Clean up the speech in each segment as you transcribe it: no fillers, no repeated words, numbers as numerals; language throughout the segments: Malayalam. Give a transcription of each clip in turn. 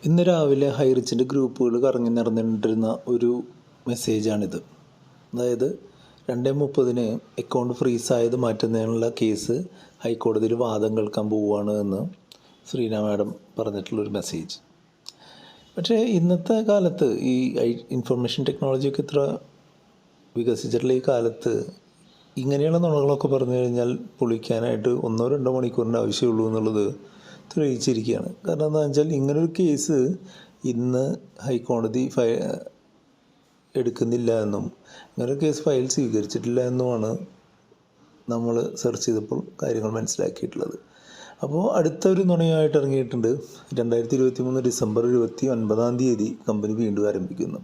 ഇന്ന് രാവിലെ ഹൈറിച്ചിൻ്റെ ഗ്രൂപ്പുകൾ കറങ്ങി നടന്നിട്ടിരുന്ന ഒരു മെസ്സേജാണിത്. അതായത് 2:30 അക്കൗണ്ട് ഫ്രീസായത് മാറ്റുന്നതിനുള്ള കേസ് ഹൈക്കോടതിയിൽ വാദം കേൾക്കാൻ പോവുകയാണ് എന്ന് ശ്രീന മാഡം പറഞ്ഞിട്ടുള്ളൊരു മെസ്സേജ്. പക്ഷേ ഇന്നത്തെ കാലത്ത് ഈ ഇൻഫർമേഷൻ ടെക്നോളജിയൊക്കെ ഇത്ര വികസിച്ചിട്ടുള്ള ഈ കാലത്ത് ഇങ്ങനെയുള്ള നുണകളൊക്കെ പറഞ്ഞു കഴിഞ്ഞാൽ പൊളിക്കാനായിട്ട് 1-2 മണിക്കൂറിൻ്റെ ആവശ്യമുള്ളൂ എന്നുള്ളത് തെളിയിച്ചിരിക്കുകയാണ്. കാരണം എന്താണെന്ന് വെച്ചാൽ ഇങ്ങനൊരു കേസ് ഇന്ന് ഹൈക്കോടതി എടുക്കുന്നില്ല എന്നും ഇങ്ങനൊരു കേസ് ഫയൽ സ്വീകരിച്ചിട്ടില്ല എന്നുമാണ് നമ്മൾ സെർച്ച് ചെയ്തപ്പോൾ കാര്യങ്ങൾ മനസ്സിലാക്കിയിട്ടുള്ളത്. അപ്പോൾ അടുത്തൊരു നുണയായിട്ട് ഇറങ്ങിയിട്ടുണ്ട്. 2023 ഡിസംബർ 29 കമ്പനി വീണ്ടും ആരംഭിക്കുന്നു.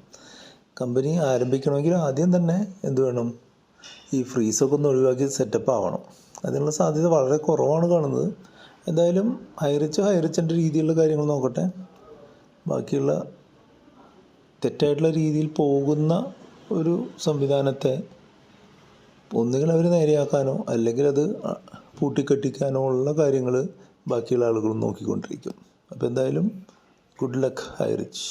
കമ്പനി ആരംഭിക്കണമെങ്കിൽ ആദ്യം തന്നെ എന്ത് വേണം, ഈ ഫ്രീസൊക്കെ ഒന്ന് ഒഴിവാക്കി സെറ്റപ്പ് ആവണം. അതിനുള്ള സാധ്യത വളരെ കുറവാണ് കാണുന്നത്. എന്തായാലും ഹൈറിച്ചിൻ്റെ രീതിയിലുള്ള കാര്യങ്ങൾ നോക്കട്ടെ. ബാക്കിയുള്ള തെറ്റായിട്ടുള്ള രീതിയിൽ പോകുന്ന ഒരു സംവിധാനത്തെ ഒന്നുകിൽ അവർ നേരെയാക്കാനോ അല്ലെങ്കിൽ അത് പൂട്ടിക്കെട്ടിക്കാനോ ഉള്ള കാര്യങ്ങൾ ബാക്കിയുള്ള ആളുകളും നോക്കിക്കൊണ്ടിരിക്കും. അപ്പോൾ എന്തായാലും ഗുഡ് ലക്ക് ഹൈറിച്ച്.